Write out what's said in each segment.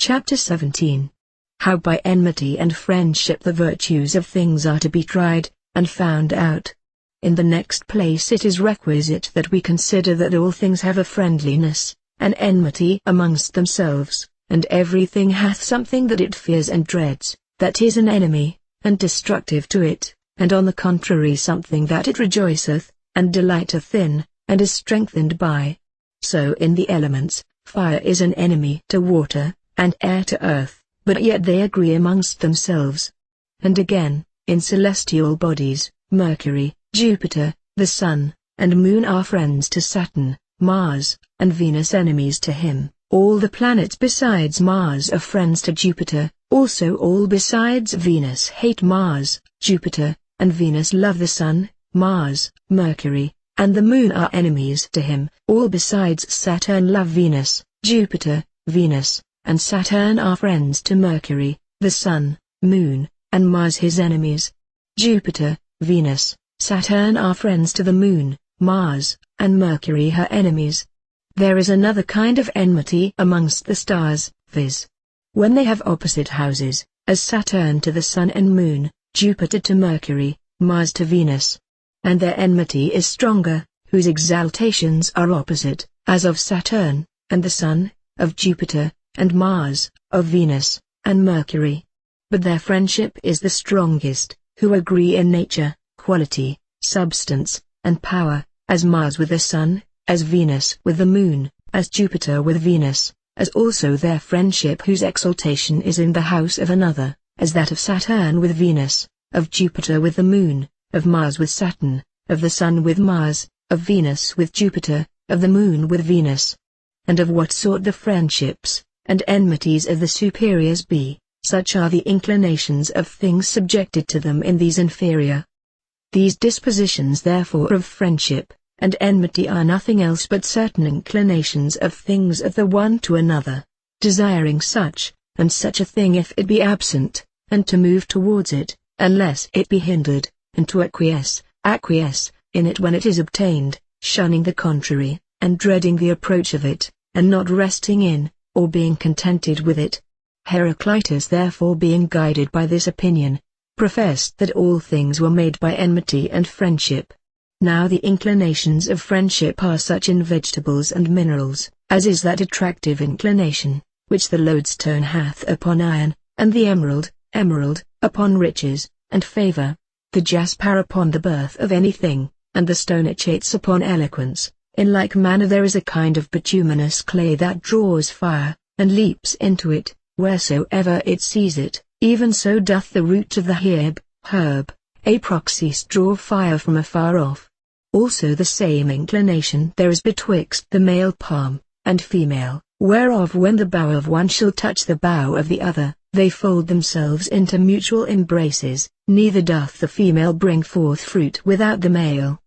Chapter 17. How by enmity and friendship the virtues of things are to be tried, and found out. In the next place it is requisite that we consider that all things have a friendliness, an enmity amongst themselves, and everything hath something that it fears and dreads, that is an enemy, and destructive to it, and on the contrary something that it rejoiceth, and delighteth in, and is strengthened by. So in the elements, fire is an enemy to water, and air to earth, but yet they agree amongst themselves. And again, in celestial bodies, Mercury, Jupiter, the Sun, and Moon are friends to Saturn, Mars, and Venus enemies to him. All the planets besides Mars are friends to Jupiter, also all besides Venus hate Mars, Jupiter, and Venus love the Sun, Mars, Mercury, and the Moon are enemies to him. All besides Saturn love Venus, Jupiter, Venus, and Saturn are friends to Mercury, the Sun, Moon, and Mars his enemies. Jupiter, Venus, Saturn are friends to the Moon, Mars, and Mercury her enemies. There is another kind of enmity amongst the stars, viz. when they have opposite houses, as Saturn to the Sun and Moon, Jupiter to Mercury, Mars to Venus. And their enmity is stronger, whose exaltations are opposite, as of Saturn, and the Sun, of Jupiter, and Mars, of Venus, and Mercury. But their friendship is the strongest, who agree in nature, quality, substance, and power, as Mars with the Sun, as Venus with the Moon, as Jupiter with Venus, as also their friendship whose exaltation is in the house of another, as that of Saturn with Venus, of Jupiter with the Moon, of Mars with Saturn, of the Sun with Mars, of Venus with Jupiter, of the Moon with Venus. And of what sort the friendships and enmities of the superiors be, such are the inclinations of things subjected to them in these inferior. These dispositions therefore of friendship and enmity are nothing else but certain inclinations of things of the one to another, desiring such and such a thing if it be absent, and to move towards it, unless it be hindered, and to acquiesce in it when it is obtained, shunning the contrary, and dreading the approach of it, and not resting in, or being contented with it. Heraclitus therefore being guided by this opinion, professed that all things were made by enmity and friendship. Now the inclinations of friendship are such in vegetables and minerals, as is that attractive inclination, which the lodestone hath upon iron, and the emerald, upon riches, and favor, the jasper upon the birth of anything, and the stone achates upon eloquence. In like manner there is a kind of bituminous clay that draws fire, and leaps into it, wheresoever it sees it, even so doth the root of the herb, aproxis draw fire from afar off. Also the same inclination there is betwixt the male palm, and female, whereof when the bough of one shall touch the bough of the other, they fold themselves into mutual embraces, neither doth the female bring forth fruit without the male.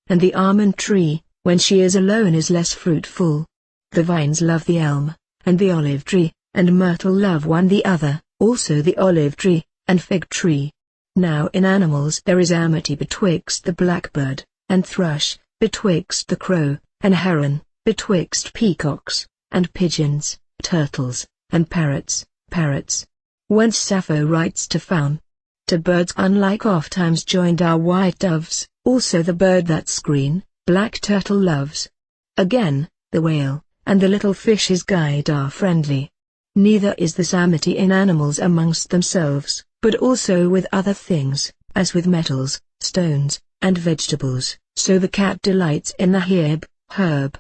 And the almond tree, when she is alone is less fruitful. The vines love the elm, and the olive tree, and myrtle love one the other, also the olive tree, and fig tree. Now in animals there is amity betwixt the blackbird, and thrush, betwixt the crow, and heron, betwixt peacocks, and pigeons, turtles, and parrots. Whence Sappho writes to Faun, to birds unlike oft times joined are white doves, also the bird that's green, black turtle loves. Again, the whale, and the little fish his guide are friendly. Neither is this amity in animals amongst themselves, but also with other things, as with metals, stones, and vegetables. So the cat delights in the herb,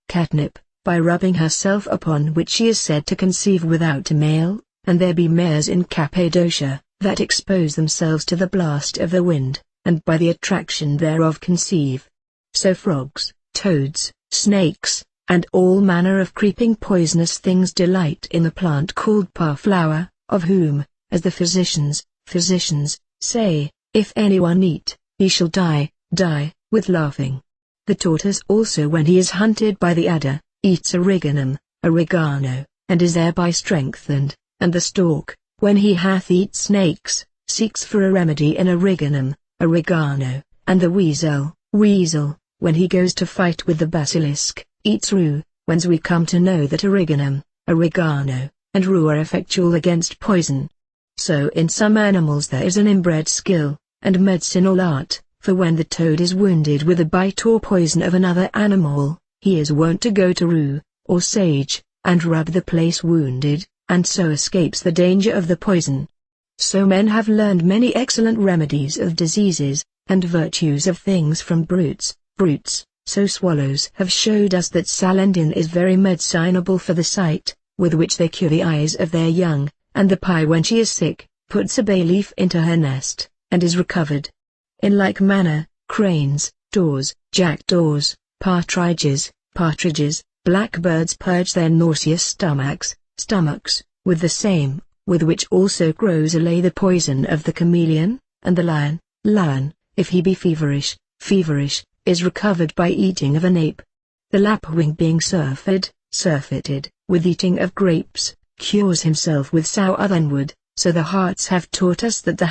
catnip, by rubbing herself upon which she is said to conceive without a male, and there be mares in Cappadocia, that expose themselves to the blast of the wind, and by the attraction thereof conceive. So frogs, toads, snakes, and all manner of creeping poisonous things delight in the plant called parflower, of whom, as the physicians say, if anyone eat, he shall die, with laughing. The tortoise also when he is hunted by the adder, eats oregano, and is thereby strengthened, and the stork, when he hath eat snakes, seeks for a remedy in oregano, and the weasel, when he goes to fight with the basilisk, eats rue, whence we come to know that oregano, and rue are effectual against poison. So in some animals there is an inbred skill, and medicinal art, for when the toad is wounded with a bite or poison of another animal, he is wont to go to rue, or sage, and rub the place wounded, and so escapes the danger of the poison. So men have learned many excellent remedies of diseases, and virtues of things from brutes. So swallows have showed us that salendin is very medicinable for the sight, with which they cure the eyes of their young, and the pie when she is sick, puts a bay leaf into her nest, and is recovered. In like manner, cranes, daws, jackdaws, partridges, blackbirds purge their nauseous stomachs, with the same, with which also crows allay the poison of the chameleon, and the lion, if he be feverish, is recovered by eating of an ape. The lapwing being surfeited, with eating of grapes, cures himself with sour-than-wood, so the hearts have taught us that the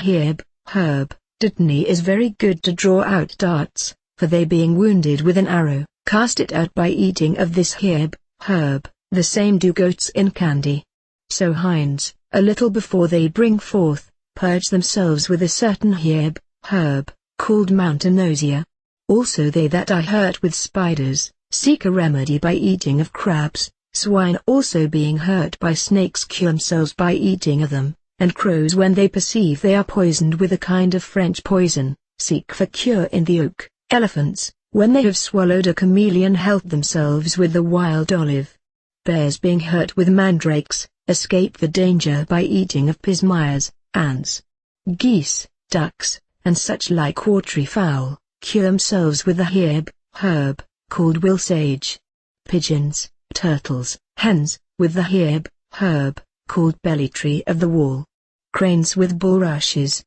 herb, dittany is very good to draw out darts, for they being wounded with an arrow, cast it out by eating of this herb, the same do goats in candy. So hinds, a little before they bring forth, purge themselves with a certain herb, called mountainosia. Also they that are hurt with spiders, seek a remedy by eating of crabs. Swine also being hurt by snakes cure themselves by eating of them, and crows when they perceive they are poisoned with a kind of French poison, seek for cure in the oak. Elephants, when they have swallowed a chameleon, help themselves with the wild olive. Bears being hurt with mandrakes, escape the danger by eating of pismires. Ants, geese, ducks, and such like watery fowl, cure themselves with the herb, called will sage. Pigeons, turtles, hens, with the herb, called belly-tree of the wall. Cranes with bulrushes.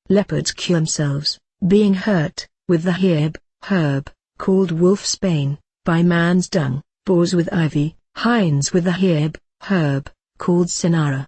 Leopards cure themselves, being hurt, with the herb, called wolfsbane, by man's dung. Boars with ivy. Hinds with the herb, called cinara.